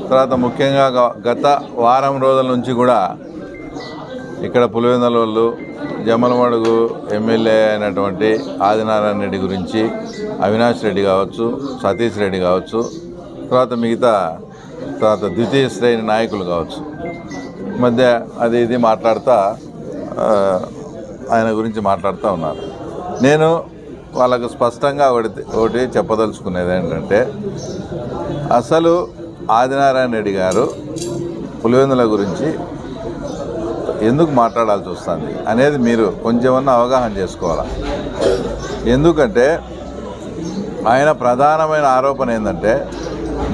తర్వాత ముఖ్యంగా గత వారం రోజుల నుంచి కూడా ఇక్కడ పులివెందుల వాళ్ళు జమ్మలమడుగు ఎమ్మెల్యే అయినటువంటి ఆదినారాయణ రెడ్డి గురించి అవినాష్ రెడ్డి కావచ్చు, సతీష్ రెడ్డి కావచ్చు, తర్వాత ద్వితీయ శ్రేణి నాయకులు కావచ్చు, మధ్య అది ఇది మాట్లాడుతూ ఆయన గురించి మాట్లాడుతూ ఉన్నారు. నేను వాళ్ళకు స్పష్టంగా ఒకటి చెప్పదలుచుకునేది ఏంటంటే, అసలు ఆదినారాయణ రెడ్డి గారు పులివెందుల గురించి ఎందుకు మాట్లాడాల్సి వస్తుంది అనేది మీరు కొంచెమన్నా అవగాహన చేసుకోవాలి. ఎందుకంటే ఆయన ప్రధానమైన ఆరోపణ ఏంటంటే,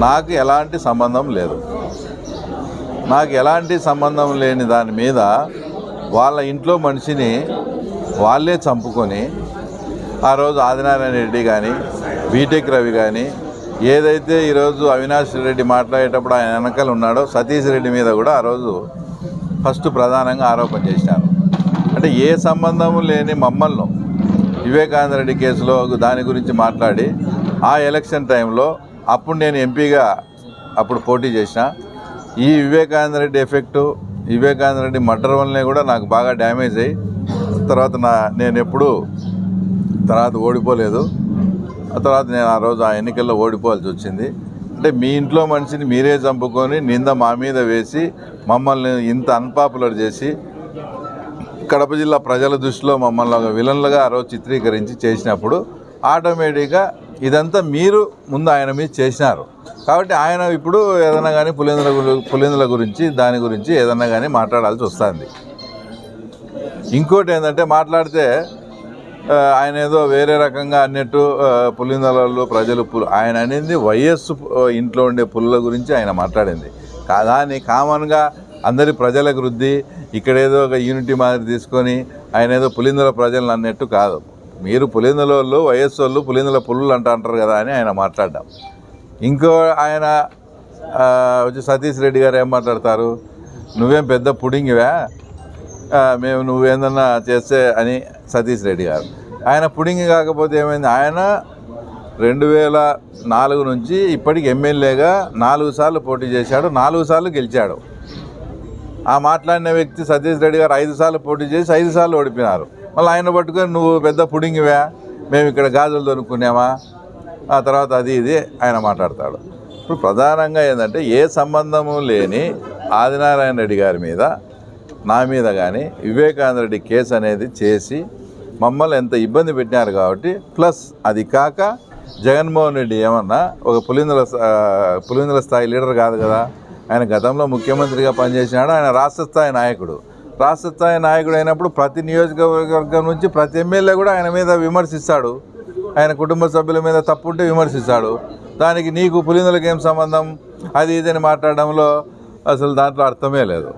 నాకు ఎలాంటి సంబంధం లేదు, నాకు ఎలాంటి సంబంధం లేని దాని మీద వాళ్ళ ఇంట్లో మనిషిని వాళ్ళే చంపుకొని ఆ రోజు ఆదినారాయణ రెడ్డి కానీ బీటెక్ రవి కానీ ఏదైతే ఈరోజు అవినాష్ రెడ్డి మాట్లాడేటప్పుడు ఆయన వెనకాల ఉన్నాడో సతీష్ రెడ్డి మీద కూడా ఆ రోజు ఫస్ట్ ప్రధానంగా ఆరోపణ చేశారు. అంటే ఏ సంబంధం లేని మమ్మల్ని వివేకానంద రెడ్డి కేసులో దాని గురించి మాట్లాడి ఆ ఎలక్షన్ టైంలో అప్పుడు నేను ఎంపీగా అప్పుడు పోటీ చేసిన, ఈ వివేకానంద రెడ్డి ఎఫెక్టు వివేకానంద రెడ్డి మర్డర్ వల్లనే కూడా నాకు బాగా డ్యామేజ్ అయ్యి తర్వాత నేను ఎప్పుడూ తర్వాత ఓడిపోలేదు. ఆ తర్వాత నేను ఆ రోజు ఆ ఎన్నికల్లో ఓడిపోవాల్సి వచ్చింది. అంటే మీ ఇంట్లో మనిషిని మీరే చంపుకొని నింద మా మీద వేసి మమ్మల్ని ఇంత అన్పాపులర్ చేసి కడప జిల్లా ప్రజల దృష్టిలో మమ్మల్ని ఒక విలన్లుగా ఆ రోజు చిత్రీకరించి చేసినప్పుడు ఆటోమేటిక్గా ఇదంతా మీరు ముందు ఆయన మీద చేసినారు. కాబట్టి ఆయన ఇప్పుడు ఏదైనా కానీ పులివెందుల గురించి దాని గురించి ఏదన్నా కానీ మాట్లాడాల్సి వస్తుంది. ఇంకోటి ఏంటంటే, మాట్లాడితే ఆయన ఏదో వేరే రకంగా అన్నట్టు పులివెందుల ప్రజలు ఆయన అనేది వైఎస్ ఇంట్లో ఉండే పులుల గురించి ఆయన మాట్లాడింది దాన్ని కామన్గా అందరి ప్రజలకు రుద్ది ఇక్కడ ఏదో ఒక యూనిటీ మాదిరి తీసుకొని ఆయన ఏదో పులివెందుల ప్రజలను అన్నట్టు కాదు. మీరు పులివెందుల వాళ్ళు వైఎస్ వాళ్ళు పులివెందుల పుల్లులు అంటారు కదా అని ఆయన మాట్లాడ్డాం. ఇంకో ఆయన వచ్చి సతీష్ రెడ్డి గారు ఏం మాట్లాడతారు, నువ్వేం పెద్ద పుడింగివా, మేము నువ్వేందన్నా చేస్తే అని సతీష్ రెడ్డి గారు. ఆయన పుడింగి కాకపోతే ఏమైంది, ఆయన 2004 నుంచి ఇప్పటికి ఎమ్మెల్యేగా 4 సార్లు పోటీ చేశాడు, 4 సార్లు గెలిచాడు. ఆ మాట్లాడిన వ్యక్తి సతీష్ రెడ్డి గారు 5 సార్లు పోటీ చేసి 5 సార్లు ఓడిపోయినారు. మళ్ళీ ఆయన పట్టుకొని నువ్వు పెద్ద పుడింగివా, మేము ఇక్కడ గాజులు దొరుకునేమా, ఆ తర్వాత అది ఇది ఆయన మాట్లాడతాడు. ఇప్పుడు ప్రధానంగా ఏంటంటే, ఏ సంబంధము లేని ఆదినారాయణ రెడ్డి గారి మీద నా మీద కానీ వివేకానంద రెడ్డి కేసు అనేది చేసి మమ్మల్ని ఎంత ఇబ్బంది పెట్టినారు. కాబట్టి ప్లస్ అది కాక జగన్మోహన్ రెడ్డి ఏమన్నా ఒక పులివెందుల స్థాయి లీడర్ కాదు కదా, ఆయన గతంలో ముఖ్యమంత్రిగా పనిచేసినాడు, ఆయన రాష్ట్ర స్థాయి నాయకుడు. రాష్ట్ర స్థాయి నాయకుడు అయినప్పుడు ప్రతి నియోజకవర్గం నుంచి ప్రతి ఎమ్మెల్యే కూడా ఆయన మీద విమర్శిస్తాడు, ఆయన కుటుంబ సభ్యుల మీద తప్పుంటే విమర్శిస్తాడు. దానికి నీకు పులివెందులకు ఏం సంబంధం అది ఇదని మాట్లాడడంలో అసలు దాంట్లో అర్థమే లేదు.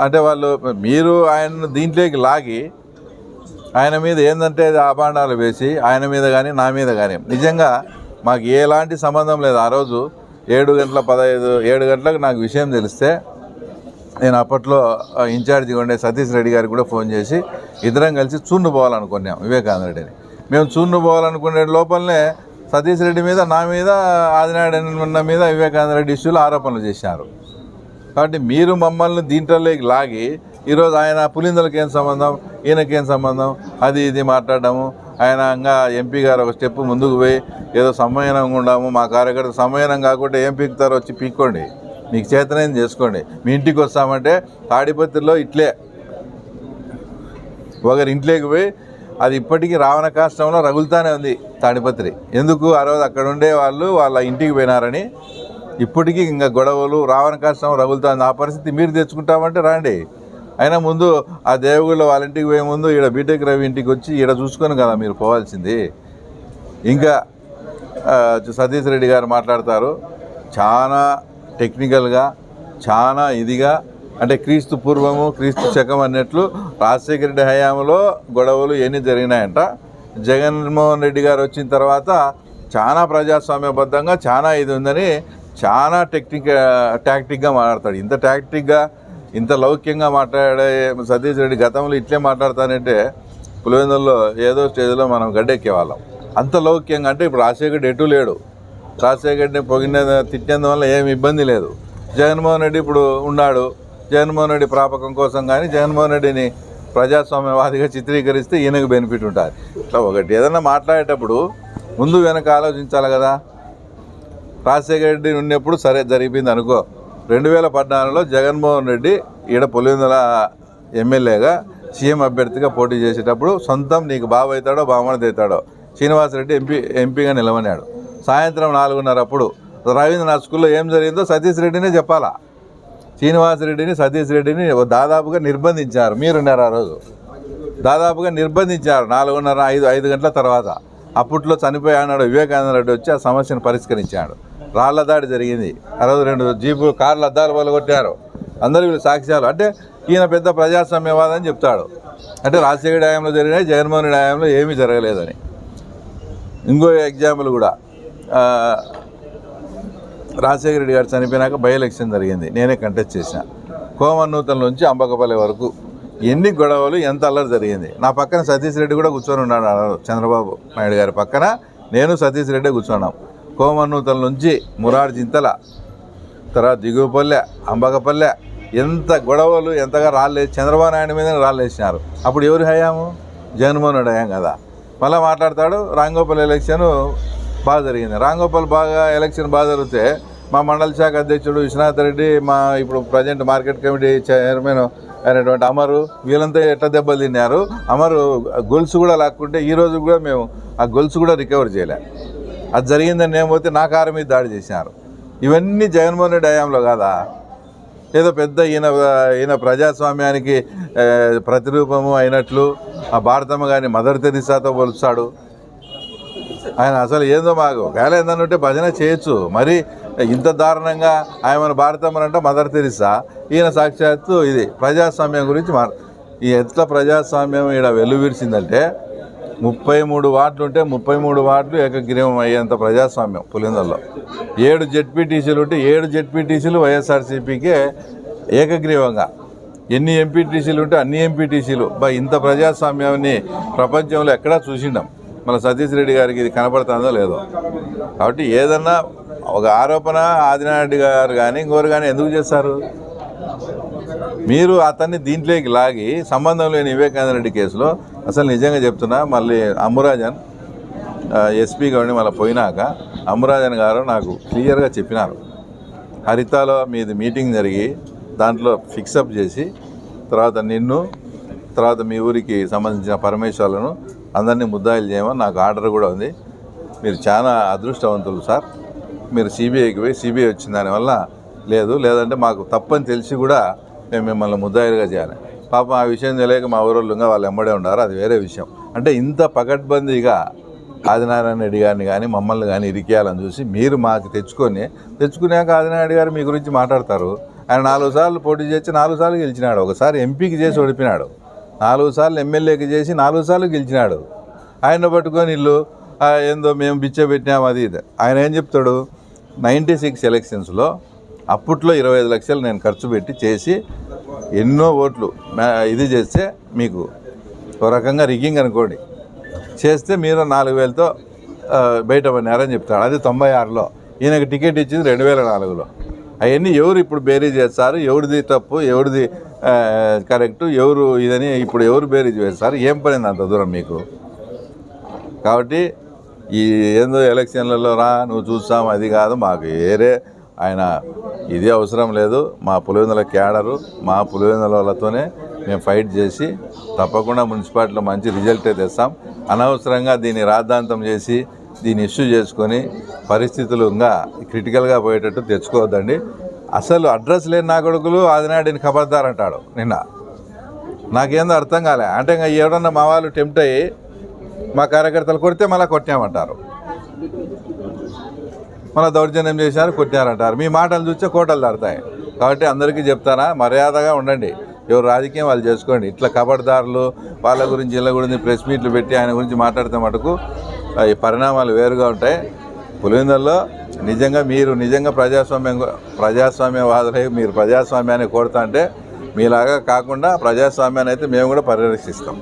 అంటే మీరు ఆయన దీంట్లోకి లాగి ఆయన మీద ఏంటంటే అభాండాలు వేసి ఆయన మీద కానీ నా మీద కానీ నిజంగా మాకు ఎలాంటి సంబంధం లేదు. ఆ రోజు 7 గంటలకు నాకు విషయం తెలిస్తే నేను అప్పట్లో ఇన్ఛార్జిగా ఉండే సతీష్ రెడ్డి గారికి కూడా ఫోన్ చేసి ఇద్దరం కలిసి చూన్ను పోవాలనుకున్నాం వివేకానంద రెడ్డిని. మేము చూన్ను పోవాలనుకునే లోపలనే సతీష్ రెడ్డి మీద, నా మీద, ఆదినారాయణ మీద వివేకానంద రెడ్డి ఇష్యూలో ఆరోపణలు చేశారు. కాబట్టి మీరు మమ్మల్ని దీంట్లోకి లాగి ఈరోజు ఆయన పులివెందులకు ఏం సంబంధం, ఈయనకేం సంబంధం అది ఇది మాట్లాడము. ఆయన ఇంకా ఎంపీ గారు ఒక స్టెప్ ముందుకు పోయి ఏదో సమ్మేళనంగా ఉండాము, మా కార్యకర్త సమ్మేళనం కాకుండా ఏం పీకుతారో వచ్చి పీక్కోండి, మీకు చేతనైంది చేసుకోండి. మీ ఇంటికి వస్తామంటే తాడిపత్రిలో ఇట్లే ఒకరి ఇంట్లోకి పోయి అది ఇప్పటికీ రావణ కాష్టంలో రగులుతానే ఉంది తాడిపత్రి. ఎందుకు ఆ రోజు అక్కడ ఉండే వాళ్ళు వాళ్ళ ఇంటికి పోయినారని ఇప్పటికీ ఇంకా గొడవలు రావణ కాష్టం రగులుతుంది. ఆ పరిస్థితి మీరు తెచ్చుకుంటామంటే రాండి. అయినా ముందు ఆ దేవగుళ్ళ వాళ్ళ ఇంటికి పోయే ముందు ఈడ బీటెక్ రవి ఇంటికి వచ్చి ఈడ చూసుకొని కదా మీరు పోవాల్సింది. ఇంకా సతీష్ రెడ్డి గారు మాట్లాడతారు చాలా టెక్నికల్గా, చాలా ఇదిగా, అంటే క్రీస్తు పూర్వము క్రీస్తు శకం అన్నట్లు రాజశేఖర రెడ్డి హయాంలో గొడవలు ఎన్ని జరిగినాయంట. జగన్మోహన్ రెడ్డి గారు వచ్చిన తర్వాత చాలా ప్రజాస్వామ్యబద్ధంగా చాలా ఇది ఉందని చాలా టాక్టిక్గా మాట్లాడతాడు. ఇంత టాక్టిక్గా ఇంత లౌక్యంగా మాట్లాడే సతీష్ రెడ్డి గతంలో ఇట్లే మాట్లాడతానంటే పులివెందుల్లో ఏదో స్టేజ్లో మనం గడ్డెక్కేవాళ్ళం. అంత లౌక్యంగా అంటే ఇప్పుడు రాజశేఖర్ ఎటు లేడు, రాజశేఖర రెడ్డిని తిట్టినందువల్ల ఏమి ఇబ్బంది లేదు. జగన్మోహన్ రెడ్డి ఇప్పుడు ఉన్నాడు. జగన్మోహన్ రెడ్డి ప్రాపకం కోసం కానీ జగన్మోహన్ రెడ్డిని ప్రజాస్వామ్యవాదిగా చిత్రీకరిస్తే ఈయనకు బెనిఫిట్ ఉంటుంది. ఇట్లా ఒకటి ఏదన్నా మాట్లాడేటప్పుడు ముందు వెనక ఆలోచించాలి కదా. రాజశేఖర రెడ్డి ఉన్నప్పుడు సరే జరిగింది అనుకో. 2014లో జగన్మోహన్ రెడ్డి ఈడ పులివెందుల ఎమ్మెల్యేగా సీఎం అభ్యర్థిగా పోటీ చేసేటప్పుడు సొంతం నీకు బాబు అవుతాడో బామర్ది అవుతాడో శ్రీనివాసరెడ్డి ఎంపీగా నిలవనాడు. సాయంత్రం 4:30 అప్పుడు రవీంద్రనాథ్ స్కూల్లో ఏం జరిగిందో సతీష్ రెడ్డినే చెప్పాలా. శ్రీనివాసరెడ్డిని సతీష్ రెడ్డిని దాదాపుగా నిర్బంధించారు. మీరున్నారు ఆ రోజు. దాదాపుగా నిర్బంధించారు 4:30 5 గంటల తర్వాత. అప్పట్లో చనిపోయాడు వివేకానంద రెడ్డి వచ్చి ఆ సమస్యను పరిష్కరించాడు. రాళ్ల దాడి జరిగింది. ఆ రోజు 2 జీపులు కార్లు అద్దాలు పగలగొట్టారు. అందరూ వీళ్ళు సాక్ష్యాలు. అంటే ఈయన పెద్ద ప్రజాస్వామ్యవాదం అని చెప్తాడు. అంటే రాజశేఖర హయాంలో జరిగినాయి, జగన్మోహన్ రెడ్డి హయాంలో ఏమీ జరగలేదని. ఇంకో ఎగ్జాంపుల్ కూడా, రాజశేఖర రెడ్డి గారు చనిపోయినాక బై ఎలక్షన్ జరిగింది. నేనే కంటెస్ట్ చేసిన. కోమన్నూతల నుంచి అంబకపల్లి వరకు ఎన్ని గొడవలు, ఎంత అల్లరి జరిగింది. నా పక్కన సతీష్ రెడ్డి కూడా కూర్చొని ఉన్నాడు. చంద్రబాబు నాయుడు గారి పక్కన నేను సతీష్ రెడ్డి కూర్చున్నాం. కోమన్నూతల నుంచి మురార్ జింతల, తర్వాత దిగువపల్లె, అంబకపల్లె, ఎంత గొడవలు, ఎంతగా రాళ్ళేసి చంద్రబాబు నాయుడు మీద రాళ్ళేసినారు. అప్పుడు ఎవరు హయాము? జగన్మోహన్ రెడ్డి హయాం కదా. మళ్ళీ మాట్లాడతాడు రాంగోపాల్ ఎలక్షన్ బాగా జరిగింది. రాంగోపాల్ ఎలక్షన్ బాగా జరిగితే మా మండల శాఖ అధ్యక్షుడు విశ్వనాథ్ రెడ్డి, మా ఇప్పుడు ప్రజెంట్ మార్కెట్ కమిటీ చైర్మన్ అయినటువంటి అమరు, వీళ్ళంతా ఎట్లా దెబ్బలు తిన్నారు. అమరు గొలుసు కూడా లాక్కుంటే ఈరోజు కూడా మేము ఆ గొలుసు కూడా రికవర్ చేయలే. అది జరిగిందని నేను పోతే నా కారు మీద దాడి చేసినారు. ఇవన్నీ జగన్మోహన్ రెడ్డి హయాంలో కాదా? ఏదో పెద్ద ఈయన ప్రజాస్వామ్యానికి ప్రతిరూపము అయినట్లు ఆ భారతమ్మ గారిని మదర్ తెరిసాతో పోలుస్తాడు. ఆయన అసలు ఏందో మాకు ఒకవేళ ఏందనుంటే భజన చేయొచ్చు. మరి ఇంత దారుణంగా ఆయన భారతమ్మనంటే మదర్ తెరిసా, ఈయన సాక్షాత్తు ఇది ప్రజాస్వామ్యం గురించి ఈ ఎట్లా ప్రజాస్వామ్యం ఈడ వెల్లువిరిసిందంటే 33 వార్డులు ఉంటే 33 వార్డులు ఏకగ్రీవం అయ్యేంత ప్రజాస్వామ్యం పులివెందులలో. 7 జెడ్పీటీసీలు ఉంటే 7 జెడ్పీటీసీలు వైఎస్ఆర్సీపీకే ఏకగ్రీవంగా. ఎన్ని ఎంపీటీసీలు ఉంటే అన్ని ఎంపీటీసీలు. ఇంత ప్రజాస్వామ్యాన్ని ప్రపంచంలో ఎక్కడా చూసిండాం. మన సతీష్ రెడ్డి గారికి ఇది కనపడుతుందో లేదో. కాబట్టి ఏదన్నా ఒక ఆరోపణ ఆదినారెడ్డి గారు కానీ ఇంకోరు కానీ ఎందుకు చేస్తారు? మీరు అతన్ని దీంట్లోకి లాగి సంబంధం లేని వివేకానంద రెడ్డి కేసులో అసలు నిజంగా చెప్తున్నా, మళ్ళీ అమ్మురాజన్ ఎస్పీ గారిని మళ్ళీ పోయినాక అమ్మురాజన్ గారు నాకు క్లియర్గా చెప్పినారు, హరితాలో మీది మీటింగ్ జరిగి దాంట్లో ఫిక్సప్ చేసి తర్వాత నిన్ను తర్వాత మీ ఊరికి సంబంధించిన పరమేశ్వర్లను అందరినీ ముద్దాయిలు చేయమని నాకు ఆర్డర్ కూడా ఉంది. మీరు చాలా అదృష్టవంతులు సార్. మీరు సిబిఐకి పోయి సిబిఐ వచ్చిన దానివల్ల లేదంటే మాకు తప్పని తెలిసి కూడా మేము మిమ్మల్ని ముద్దాయిలుగా చేయాలి. పాపం ఆ విషయం తెలియక మా ఊరోళ్ళుగా వాళ్ళు వెంబడే ఉన్నారు. అది వేరే విషయం. అంటే ఇంత పకడ్బందీగా ఆదినారాయణ రెడ్డి గారిని కానీ మమ్మల్ని కానీ ఇరికేయాలని చూసి మీరు మాకు తెచ్చుకున్నాక ఆదినారెడ్డి గారు మీ గురించి మాట్లాడతారు. ఆయన 4 సార్లు పోటీ చేసి 4 సార్లు గెలిచినాడు. ఒకసారి ఎంపీకి చేసి ఓడిపోయినాడు. 4 సార్లు ఎమ్మెల్యేకి చేసి 4 సార్లు గెలిచినాడు. ఆయన పట్టుకొని ఇల్లు ఏందో మేము బిచ్చబెట్టినాము అది ఇది. ఆయన ఏం చెప్తాడు? 96 ఎలక్షన్స్లో అప్పట్లో 25 లక్షలు నేను ఖర్చు పెట్టి చేసి ఎన్నో ఓట్లు ఇది చేస్తే మీకు ఒక రకంగా రిగ్గింగ్ అనుకోండి చేస్తే మీరు 4,000తో బయటపడినారని చెప్తాడు. అది 96లో. ఈయనకు టికెట్ ఇచ్చింది 2004లో. అవన్నీ ఎవరు ఇప్పుడు బేరీజ్ చేస్తారు? ఎవరిది తప్పు, ఎవరిది కరెక్టు, ఎవరు ఇదని ఇప్పుడు ఎవరు బేరీజ్ వేస్తారు? ఏం పడింది అంత దూరం మీకు? కాబట్టి ఈ ఏందో ఎలక్షన్లలో నువ్వు చూస్తాం అది కాదు. మాకు వేరే ఆయన ఇది అవసరం లేదు. మా పులివెందుల క్యాడరు, మా పులివెందుల వాళ్ళతోనే మేము ఫైట్ చేసి తప్పకుండా మున్సిపాలిటీలో మంచి రిజల్టే తెస్తాం. అనవసరంగా దీన్ని రాద్ధాంతం చేసి దీన్ని ఇష్యూ చేసుకొని పరిస్థితులు ఇంకా క్రిటికల్గా పోయేటట్టు తెచ్చుకోవద్దండి. అసలు అడ్రస్ లేని నా కొడుకులు ఆదినాడిని ఖబర్దారంటాడు. నిన్న నాకేందో అర్థం కాలే. అంటే ఇంకా ఎవరన్నా మా వాళ్ళు టెంప్ట్ అయ్యి మా కార్యకర్తలు కొడితే మళ్ళీ కొట్టామంటారు, మళ్ళీ దౌర్జన్యం చేశారు కొట్టారంటారు. మీ మాటలు చూస్తే కోటలు దాడతాయి. కాబట్టి అందరికీ చెప్తానా, మర్యాదగా ఉండండి. ఎవరు రాజకీయం వాళ్ళు చేసుకోండి. ఇట్లా కబడ్దారులు వాళ్ళ గురించి వీళ్ళ గురించి ప్రెస్ మీట్లు పెట్టి ఆయన గురించి మాట్లాడితే మటుకు ఈ పరిణామాలు వేరుగా ఉంటాయి. పులివెందుల్లో మీరు నిజంగా ప్రజాస్వామ్యవాదులై మీరు ప్రజాస్వామ్యాన్ని కోరుతా అంటే మీలాగా కాకుండా ప్రజాస్వామ్యాన్ని అయితే మేము కూడా పరిరక్షిస్తాం.